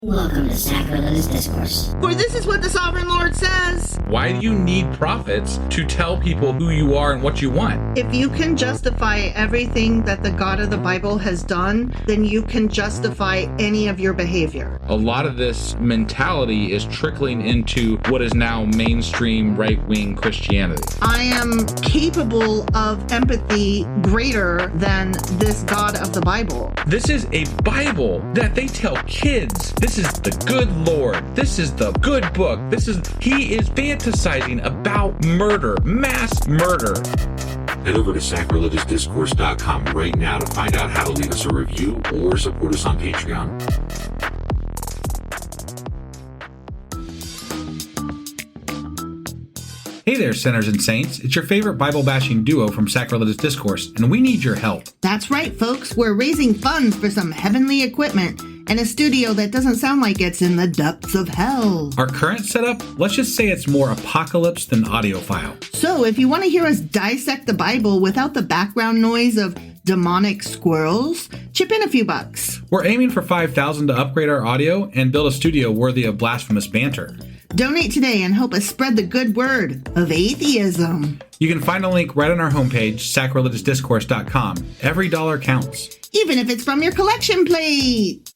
Welcome to Sacrilegious Discourse. For this is what the Sovereign Lord says. Why do you need prophets to tell people who you are and what you want? If you can justify everything that the God of the Bible has done, then you can justify any of your behavior. A lot of this mentality is trickling into what is now mainstream right-wing Christianity. I am capable of empathy greater than this God of the Bible. This is a Bible that they tell kids. This is the good Lord. This is the good book. He is fantasizing about murder, mass murder. Head over to sacrilegiousdiscourse.com right now to find out how to leave us a review or support us on Patreon. Hey there, sinners and saints. It's your favorite Bible-bashing duo from Sacrilegious Discourse, and we need your help. That's right, folks. We're raising funds for some heavenly equipment and a studio that doesn't sound like it's in the depths of hell. Our current setup, let's just say it's more apocalypse than audiophile. So if you want to hear us dissect the Bible without the background noise of demonic squirrels, chip in a few bucks. We're aiming for $5,000 to upgrade our audio and build a studio worthy of blasphemous banter. Donate today and help us spread the good word of atheism. You can find a link right on our homepage, sacrilegiousdiscourse.com. Every dollar counts. Even if it's from your collection plate.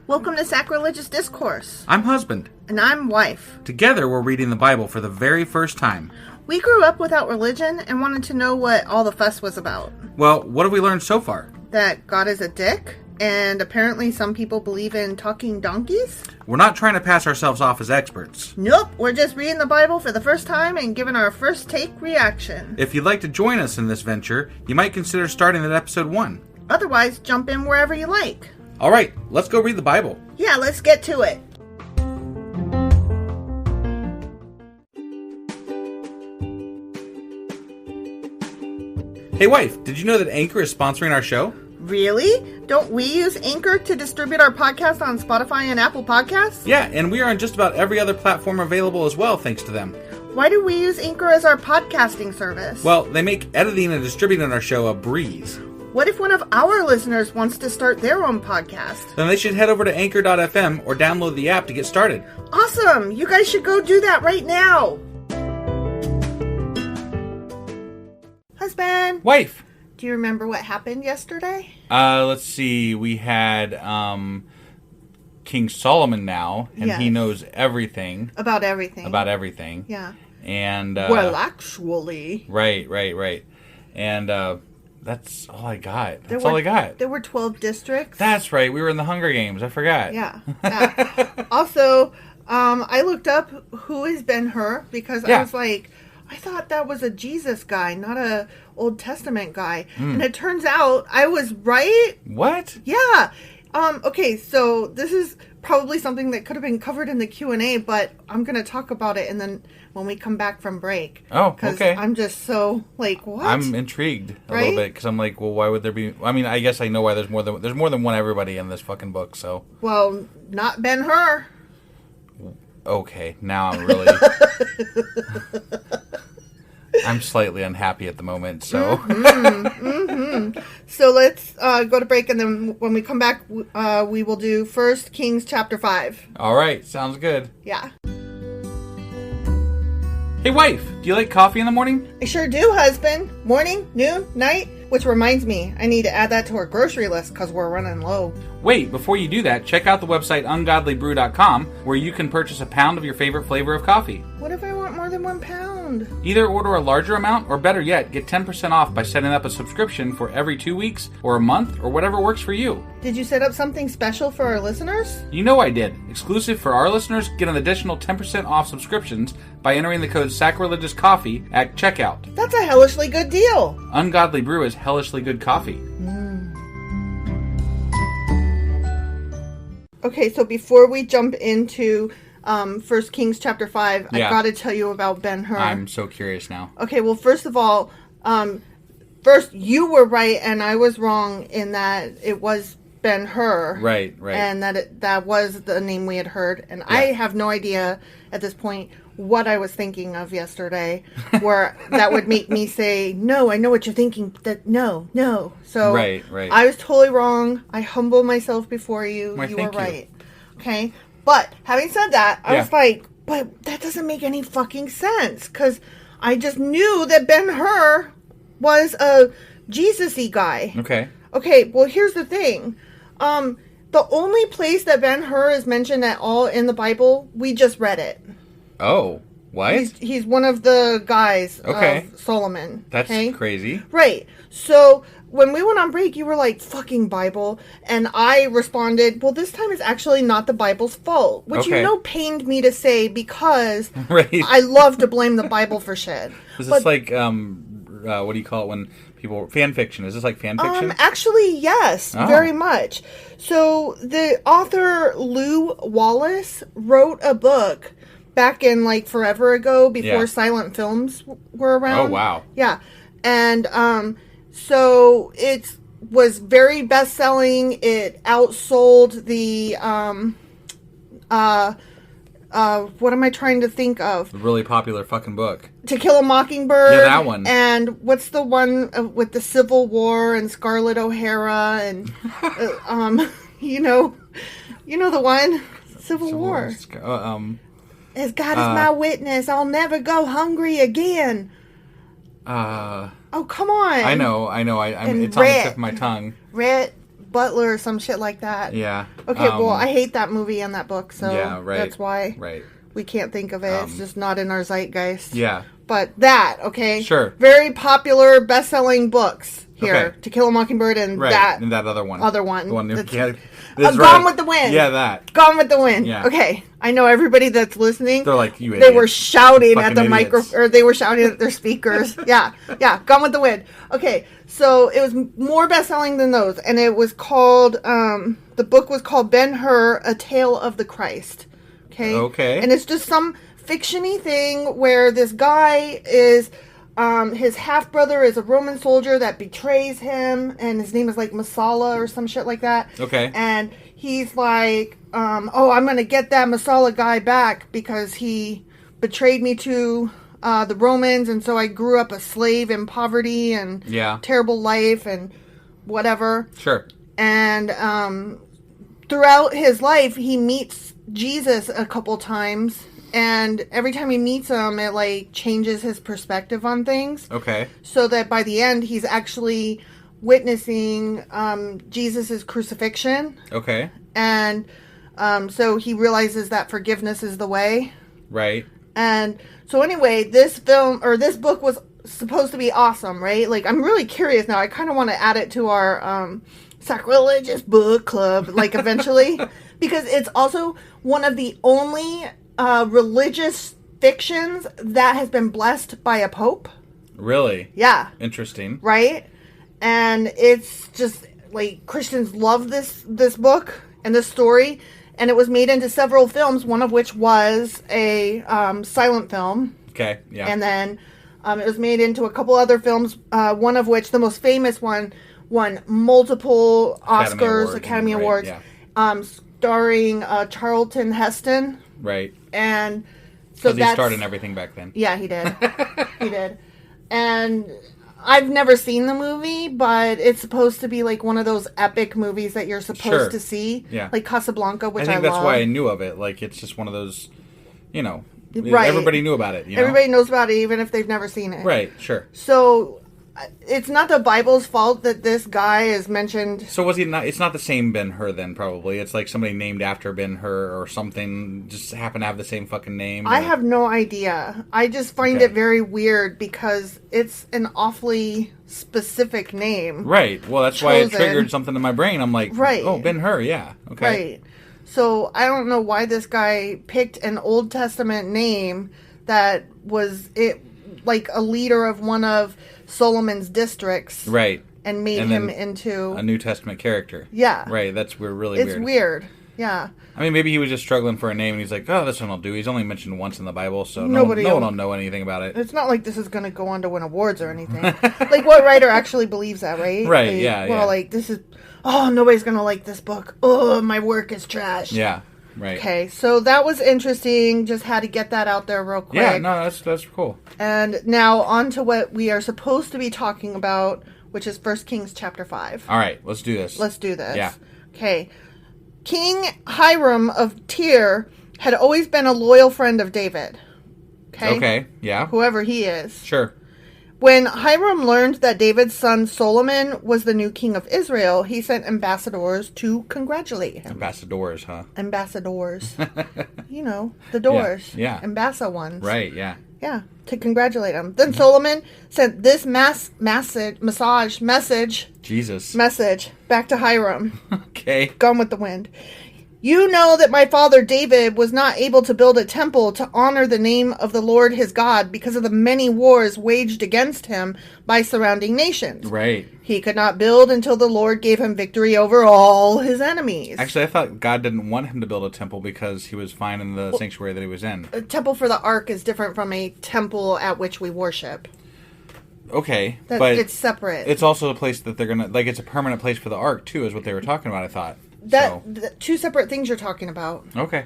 Welcome to Sacrilegious Discourse. I'm husband. And I'm wife. Together we're reading the Bible for the very first time. We grew up without religion and wanted to know what all the fuss was about. Well, what have we learned so far? That God is a dick, and apparently some people believe in talking donkeys. We're not trying to pass ourselves off as experts. Nope, we're just reading the Bible for the first time and giving our first take reaction. If you'd like to join us in this venture, you might consider starting at episode 1. Otherwise, jump in wherever you like. All right, let's go read the Bible. Yeah, let's get to it. Hey wife, did you know that Anchor is sponsoring our show? Really? Don't we use Anchor to distribute our podcast on Spotify and Apple Podcasts? Yeah, and we are on just about every other platform available as well, thanks to them. Why do we use Anchor as our podcasting service? Well, they make editing and distributing our show a breeze. What if one of our listeners wants to start their own podcast? Then they should head over to anchor.fm or download the app to get started. Awesome! You guys should go do that right now! Husband! Wife! Do you remember what happened yesterday? Let's see. We had King Solomon now, and Yes. he knows everything. About everything. Everything. Yeah. And Well, actually... Right. And that's all I got. All I got. There were 12 districts. That's right. We were in the Hunger Games. I forgot. Yeah. Also, I looked up who is Ben-Hur because I was like, I thought that was a Jesus guy, not a Old Testament guy. And it turns out I was right. What? Yeah. Okay, so this is probably something that could have been covered in the Q&A, but I'm going to talk about it and then when we come back from break. Oh, okay. Because I'm just so, like, what? I'm intrigued a little bit because I'm like, well, why would there be... I mean, I guess I know why there's more than one everybody in this fucking book, so... Well, not Ben-Hur. Okay, now I'm really... I'm slightly unhappy at the moment, so... So let's go to break, and then when we come back, we will do 1 Kings chapter 5. All right, sounds good. Yeah. Hey, wife, do you like coffee in the morning? I sure do, husband. Morning, noon, night. Which reminds me, I need to add that to our grocery list because we're running low. Wait, before you do that, check out the website ungodlybrew.com where you can purchase a pound of your favorite flavor of coffee. What if I want more than 1 pound? Either order a larger amount, or better yet, get 10% off by setting up a subscription for every 2 weeks, or a month, or whatever works for you. Did you set up something special for our listeners? You know I did. Exclusive for our listeners, get an additional 10% off subscriptions by entering the code SACRILEGIOUSCOFFEE at checkout. That's a hellishly good deal. Ungodly Brew is hellishly good coffee. Okay, so before we jump into 1 Kings chapter 5, Yeah. I gotta tell you about Ben-Hur. I'm so curious now. Okay, well, first of all, first, you were right and I was wrong in that it was Ben-Hur. Right. And that was the name we had heard. And I have no idea at this point what I was thinking of yesterday, where that would make me say, no, I know what you're thinking. That no. So Right. I was totally wrong. I humble myself before you. Why, You thank were you. right. Okay. But having said that, I Yeah. was like, but that doesn't make any fucking sense. Because I just knew that Ben-Hur was a Jesus-y guy. Okay. Okay, well, here's the thing. The only place that Ben-Hur is mentioned at all in the Bible, we just read it. Oh, what? He's one of the guys Okay. of Solomon. That's okay? crazy. Right. So when we went on break, you were like, fucking Bible. And I responded, well, this time is actually not the Bible's fault. Which Okay. you know pained me to say because Right. I love to blame the Bible for shit. Is this like, what do you call it when people... Fan fiction. Is this like fan fiction? Actually, yes, Oh. very much. So the author Lew Wallace wrote a book back in like forever ago before Yeah. silent films were around. Oh, wow. Yeah. And so it was very best-selling. It outsold the what am I trying to think of? A really popular fucking book. To Kill a Mockingbird. Yeah, that one. And what's the one with the Civil War and Scarlett O'Hara and you know the one Civil War. As God is my witness, I'll never go hungry again. Oh, come on. I know. And It's on the Red. tip of my tongue. Rhett Butler or some shit like that. Yeah. Okay, well, I hate that movie and that book, so Yeah, right. that's why Right. we can't think of it. It's just not in our zeitgeist. Yeah. But that, okay? Sure. Very popular, best-selling books here. Okay. To Kill a Mockingbird and Right. that And that other one. other one. The one That's- yeah, Gone right. with the Wind. Yeah, that. Gone with the Wind. Yeah. Okay. I know everybody that's listening. They're like, you They idiots. were shouting Fucking at the micro, idiots. or they were shouting at their speakers. Yeah. Gone with the Wind. Okay. So it was more best-selling than those. And it was called, the book was called Ben-Hur, A Tale of the Christ. Okay. Okay. And it's just some fiction-y thing where this guy is... his half-brother is a Roman soldier that betrays him, and his name is like Masala or some shit like that. Okay. And he's like, oh, I'm going to get that Masala guy back because he betrayed me to the Romans, and so I grew up a slave in poverty and Yeah. terrible life and whatever. Sure. And throughout his life, he meets Jesus a couple times. And every time he meets him, it like changes his perspective on things. Okay. So that by the end, he's actually witnessing Jesus' crucifixion. Okay. And so he realizes that forgiveness is the way. Right. And so anyway, this book was supposed to be awesome, right? Like, I'm really curious now. I kind of want to add it to our sacrilegious book club, like, eventually. Because it's also one of the only religious fictions that has been blessed by a pope. Really? Yeah. Interesting. Right? And it's just, like, Christians love this book and this story. And it was made into several films, one of which was a silent film. Okay. Yeah. And then it was made into a couple other films, one of which, the most famous one, won multiple Academy Awards. Yeah. Starring Charlton Heston. Right. And so Because he starred in everything back then. Yeah, he did. He did. And I've never seen the movie, but it's supposed to be like one of those epic movies that you're supposed to see. Yeah. Like Casablanca, which I think that's love. why I knew of it. Like, it's just one of those, Right. everybody knew about it. You know? Everybody knows about it, even if they've never seen it. Right, sure. So it's not the Bible's fault that this guy is mentioned. So was he not? It's not the same Ben-Hur then, probably. It's like somebody named after Ben-Hur or something. Just happen to have the same fucking name. I have no idea. I just find it very weird because it's an awfully specific name. Right. Well, that's why it chosen. triggered something in my brain. I'm like, Right. oh, Ben-Hur, yeah. Okay. Right. So I don't know why this guy picked an Old Testament name that was like a leader of one of Solomon's districts. Right. And made him into a New Testament character. Yeah. Right. That's really weird. It's weird. Yeah. I mean, maybe he was just struggling for a name, and he's like, "Oh, this one will do." He's only mentioned once in the Bible, so no one will know anything about it. It's not like this is going to go on to win awards or anything. Like, what writer actually believes that, right? Right. Like, Yeah. Well, like this is. Oh, nobody's going to like this book. Oh, my work is trash. Yeah. Right. Okay, so that was interesting. Just had to get that out there real quick. Yeah, no, that's cool. And now on to what we are supposed to be talking about, which is 1 Kings chapter 5. All right, let's do this. Let's do this. Yeah. Okay. King Hiram of Tyre had always been a loyal friend of David. Okay, yeah. Whoever he is. Sure. When Hiram learned that David's son Solomon was the new king of Israel, he sent ambassadors to congratulate him. Ambassadors, huh? Ambassadors. You know, the doors. Yeah. Ambassa ones. Right, yeah. Yeah, to congratulate him. Then Solomon sent this message Jesus. back to Hiram. Okay. Gone with the wind. You know that my father David was not able to build a temple to honor the name of the Lord his God because of the many wars waged against him by surrounding nations. Right. He could not build until the Lord gave him victory over all his enemies. Actually, I thought God didn't want him to build a temple because he was fine in the sanctuary that he was in. A temple for the ark is different from a temple at which we worship. Okay, but it's separate. It's also a place that they're going to... Like, it's a permanent place for the ark, too, is what they were talking about, I thought. Two separate things you're talking about. Okay.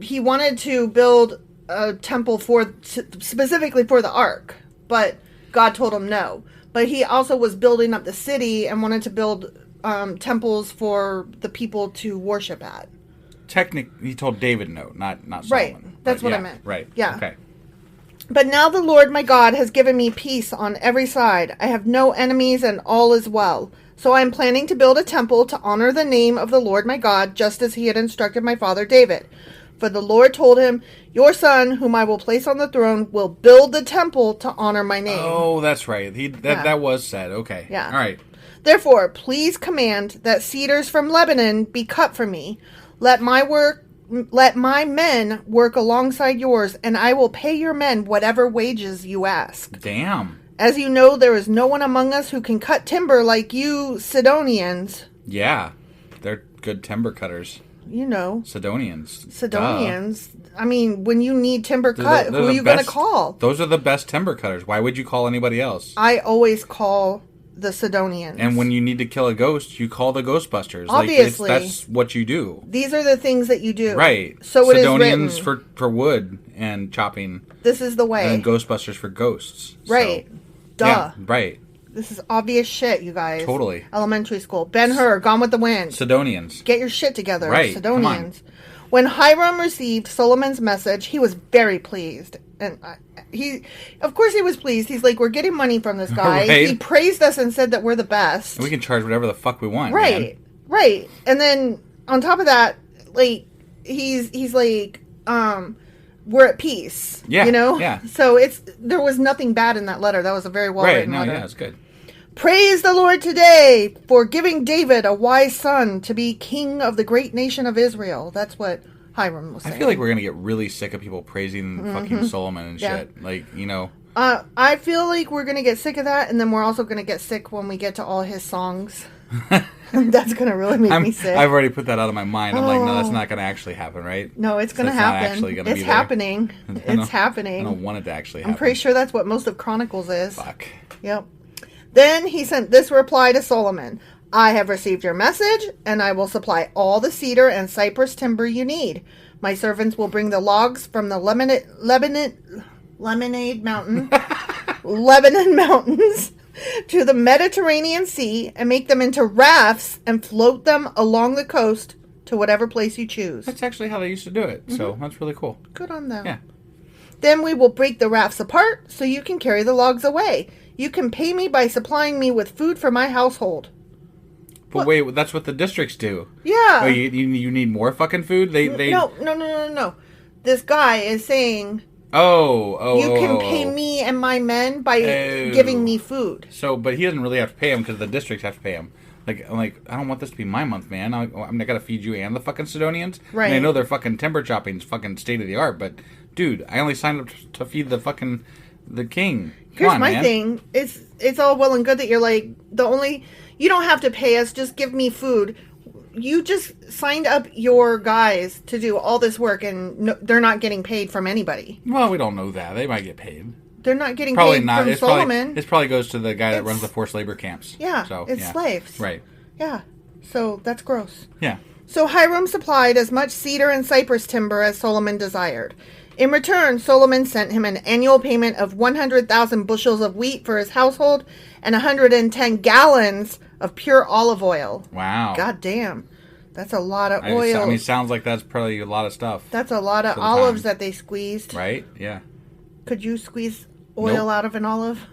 He wanted to build a temple specifically for the ark, but God told him no. But he also was building up the city and wanted to build temples for the people to worship at. He told David no, not Solomon. Right. That's what I meant. Right. Yeah. Okay. But now the Lord my God has given me peace on every side. I have no enemies and all is well. So I am planning to build a temple to honor the name of the Lord my God, just as he had instructed my father David. For the Lord told him, your son, whom I will place on the throne, will build the temple to honor my name. Oh, that's right. That was said. Okay. Yeah. All right. Therefore, please command that cedars from Lebanon be cut for me. Let my men work alongside yours, and I will pay your men whatever wages you ask. Damn. As you know, there is no one among us who can cut timber like you Sidonians. Yeah. They're good timber cutters. You know. Sidonians. Duh. I mean, when you need timber cut, who are you going to call? Those are the best timber cutters. Why would you call anybody else? I always call the Sidonians. And when you need to kill a ghost, you call the Ghostbusters. Obviously. That's what you do. These are the things that you do. Right. So it is Sidonians written. for wood and chopping. This is the way. And Ghostbusters for ghosts. Right. So, Duh. yeah, right. This is obvious shit, you guys. Totally. Elementary school. Ben-Hur, Gone with the Wind. Sidonians. Get your shit together. Right. Sidonians. When Hiram received Solomon's message, he was very pleased. And of course he was pleased. He's like, we're getting money from this guy. Right. He praised us and said that we're the best. And we can charge whatever the fuck we want. Right. Man. Right. And then on top of that, like, he's like, we're at peace. Yeah. You know? Yeah. So there was nothing bad in that letter. That was a very well written letter. Yeah, it's good. Praise the Lord today for giving David a wise son to be king of the great nation of Israel. That's what Hiram was saying. I feel like we're going to get really sick of people praising fucking Solomon and shit. Yeah. Like, you know. I feel like we're going to get sick of that, and then we're also going to get sick when we get to all his songs. That's going to really make me sick. I've already put that out of my mind. I'm like, no, that's not going to actually happen, right? No, it's going to happen. It's happening. It's happening. I don't want it to actually happen. I'm pretty sure that's what most of Chronicles is. Fuck. Yep. Then he sent this reply to Solomon. I have received your message, and I will supply all the cedar and cypress timber you need. My servants will bring the logs from the Lemonade Mountain, Lebanon Mountains to the Mediterranean Sea and make them into rafts and float them along the coast to whatever place you choose. That's actually how they used to do it, so that's really cool. Good on them. Yeah. Then we will break the rafts apart so you can carry the logs away. You can pay me by supplying me with food for my household. But wait, that's what the districts do. Yeah. Oh, you need more fucking food? No. This guy is saying... You can pay me and my men by giving me food. So, but he doesn't really have to pay him because the districts have to pay him. I'm like, I don't want this to be my month, man. I'm not gonna feed you and the fucking Sidonians. Right. And I know their fucking timber chopping's fucking state of the art, but dude, I only signed up to feed the king. Here's my thing. It's all well and good that you're like, you don't have to pay us, just give me food. You just signed up your guys to do all this work, and they're not getting paid from anybody. Well, we don't know that. They might get paid. They're not getting probably paid not. from Solomon. This probably goes to the guy that runs the forced labor camps. Yeah, so, it's slaves. Right. Yeah, so that's gross. Yeah. So Hiram supplied as much cedar and cypress timber as Solomon desired. In return, Solomon sent him an annual payment of 100,000 bushels of wheat for his household and 110 gallons of pure olive oil. Wow. God damn. That's a lot of oil. I mean, sounds like that's probably a lot of stuff. That's a lot of olives that they squeezed. Right? Yeah. Could you squeeze oil out of an olive?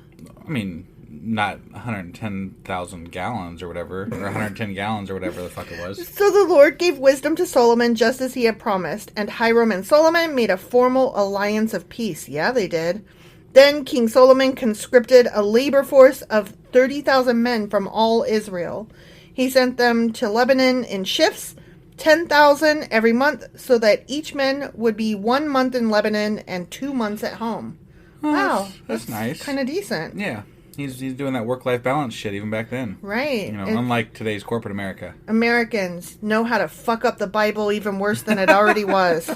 I mean, not 110,000 gallons or whatever, or 110 gallons or whatever the fuck it was. So the Lord gave wisdom to Solomon just as he had promised, and Hiram and Solomon made a formal alliance of peace. Yeah, they did. Then King Solomon conscripted a labor force of 30,000 men from all Israel. He sent them to Lebanon in shifts, 10,000 every month, so that each man would be 1 month in Lebanon and 2 months at home. Oh, wow. That's nice. Kind of decent. Yeah. He's doing that work-life balance shit even back then. Right. You know, unlike today's corporate America. Americans know how to fuck up the Bible even worse than it already was.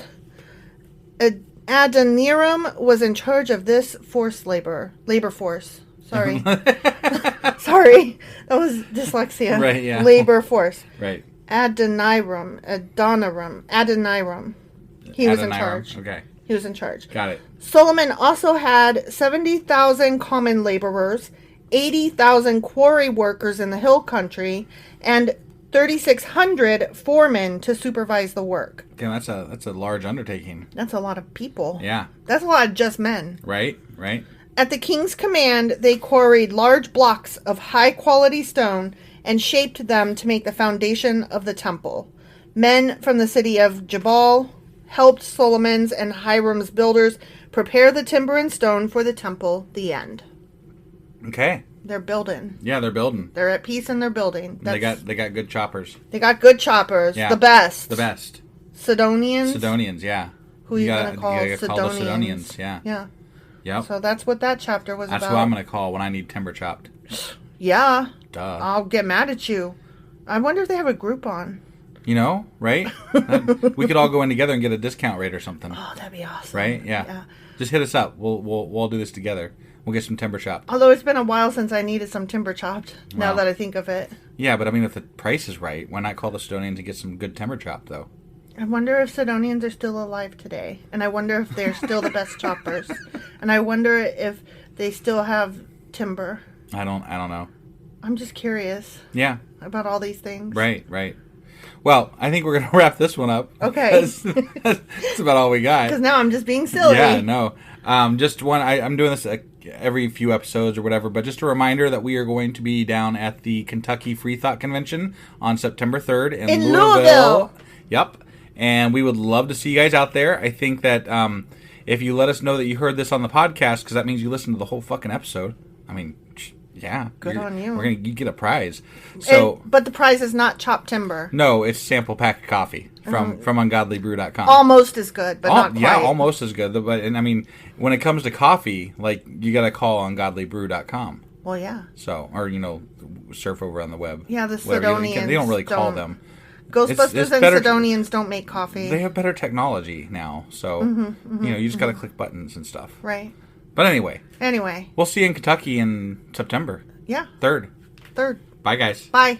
Adoniram was in charge of this labor force. Sorry. Sorry. That was dyslexia. Right, yeah. Labor force. Right. Adoniram. He was in charge. Okay. He was in charge. Got it. Solomon also had 70,000 common laborers, 80,000 quarry workers in the hill country, and 3,600 foremen to supervise the work. Damn, that's a large undertaking. That's a lot of people. Yeah. That's a lot of just men. Right. At the king's command, they quarried large blocks of high-quality stone and shaped them to make the foundation of the temple. Men from the city of Jabal helped Solomon's and Hiram's builders prepare the timber and stone for the temple. The end. Okay. They're building. Yeah, they're building. They're at peace and they're building. They got good choppers. They got good choppers. Yeah. The best. The best. Sidonians, yeah. Who you going to call Sidonians? Sidonians? The Sidonians, yeah. Yeah. Yep. So that's what that chapter was That's about. who I'm going to call when I need timber chopped. Yeah. Duh. I'll get mad at you. I wonder if they have a Groupon. You know, right? We could all go in together and get a discount rate or something. Oh, that'd be awesome. Right? Yeah. Just hit us up. We'll all do this together. We'll get some timber chopped. Although it's been a while since I needed some timber chopped, now that I think of it. Yeah, but I mean, if the price is right, why not call the Sidonians to get some good timber chopped, though? I wonder if Sidonians are still alive today. And I wonder if they're still the best choppers. And I wonder if they still have timber. I don't know. I'm just curious. Yeah. About all these things. Right. Well, I think we're going to wrap this one up. Okay. That's about all we got. Because now I'm just being silly. Yeah, no. Just one, I'm doing this every few episodes or whatever, but just a reminder that we are going to be down at the Kentucky Free Thought Convention on September 3rd in Louisville. Yep. And we would love to see you guys out there. I think that if you let us know that you heard this on the podcast, because that means you listened to the whole fucking episode. I mean, yeah. Good on you. You get a prize. So, but the prize is not chopped timber. No, it's a sample pack of coffee from ungodlybrew.com. Almost as good, but not quite. Yeah, almost as good. But I mean, when it comes to coffee, like, you got to call ungodlybrew.com. Well, yeah. So, or, surf over on the web. Yeah, the Whatever. Sidonians. They don't really call them. Ghostbusters it's and better Sidonians don't make coffee. They have better technology now. So, you just got to click buttons and stuff. Right. But anyway. We'll see you in Kentucky in September. Yeah. 3rd. Bye, guys. Bye.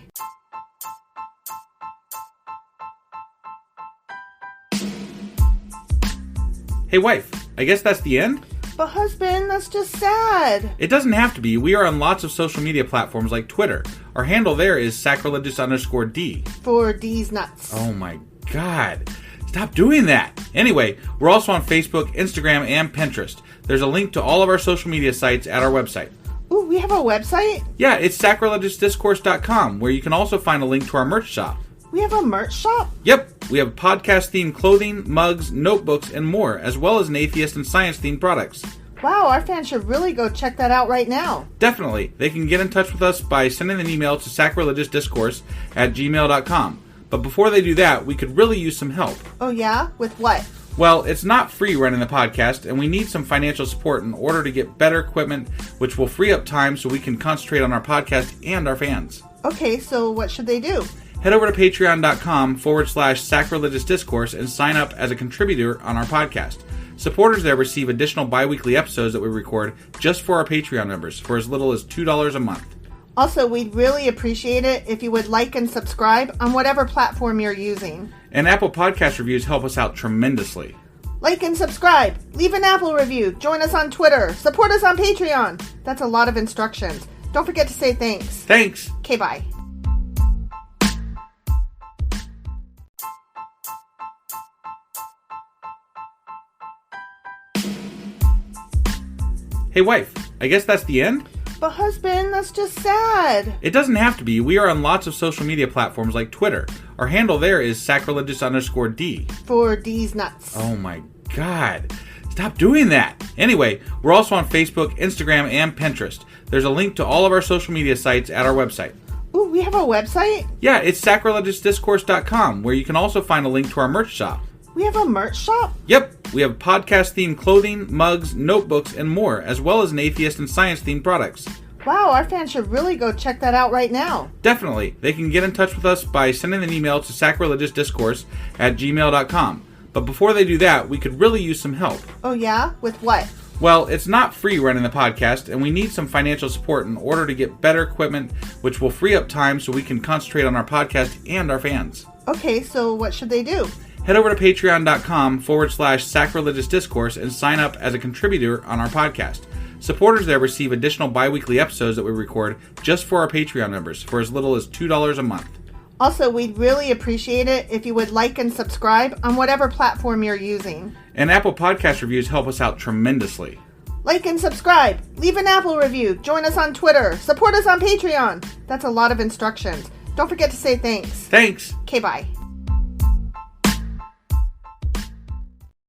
Hey, wife. I guess that's the end? But husband, that's just sad. It doesn't have to be. We are on lots of social media platforms like Twitter. Our handle there is sacrilegious_D. For D's nuts. Oh my God. Stop doing that. Anyway, we're also on Facebook, Instagram, and Pinterest. There's a link to all of our social media sites at our website. Ooh, we have a website? Yeah, it's sacrilegiousdiscourse.com, where you can also find a link to our merch shop. We have a merch shop? Yep. We have podcast-themed clothing, mugs, notebooks, and more, as well as an atheist and science-themed products. Wow, our fans should really go check that out right now. Definitely. They can get in touch with us by sending an email to sacrilegiousdiscourse@gmail.com. But before they do that, we could really use some help. Oh yeah? With what? Well, it's not free running the podcast, and we need some financial support in order to get better equipment, which will free up time so we can concentrate on our podcast and our fans. Okay, so what should they do? Head over to patreon.com/sacrilegiousdiscourse and sign up as a contributor on our podcast. Supporters there receive additional bi-weekly episodes that we record just for our Patreon members for as little as $2 a month. Also, we'd really appreciate it if you would like and subscribe on whatever platform you're using. And Apple Podcast reviews help us out tremendously. Like and subscribe. Leave an Apple review. Join us on Twitter. Support us on Patreon. That's a lot of instructions. Don't forget to say thanks. Thanks. Okay, bye. Hey, wife, I guess that's the end? But husband, that's just sad. It doesn't have to be. We are on lots of social media platforms like Twitter. Our handle there is sacrilegious_D. For D's nuts. Oh my God. Stop doing that. Anyway, we're also on Facebook, Instagram, and Pinterest. There's a link to all of our social media sites at our website. Ooh, we have a website? Yeah, it's sacrilegiousdiscourse.com, where you can also find a link to our merch shop. We have a merch shop? Yep, we have podcast-themed clothing, mugs, notebooks, and more, as well as an atheist and science-themed products. Wow, our fans should really go check that out right now. Definitely. They can get in touch with us by sending an email to sacrilegiousdiscourse@gmail.com. But before they do that, we could really use some help. Oh yeah? With what? Well, it's not free running the podcast, and we need some financial support in order to get better equipment, which will free up time so we can concentrate on our podcast and our fans. Okay, so what should they do? Head over to patreon.com/sacrilegiousdiscourse and sign up as a contributor on our podcast. Supporters there receive additional bi-weekly episodes that we record just for our Patreon members for as little as $2 a month. Also, we'd really appreciate it if you would like and subscribe on whatever platform you're using. And Apple Podcast reviews help us out tremendously. Like and subscribe. Leave an Apple review. Join us on Twitter. Support us on Patreon. That's a lot of instructions. Don't forget to say thanks. Thanks. Okay, bye.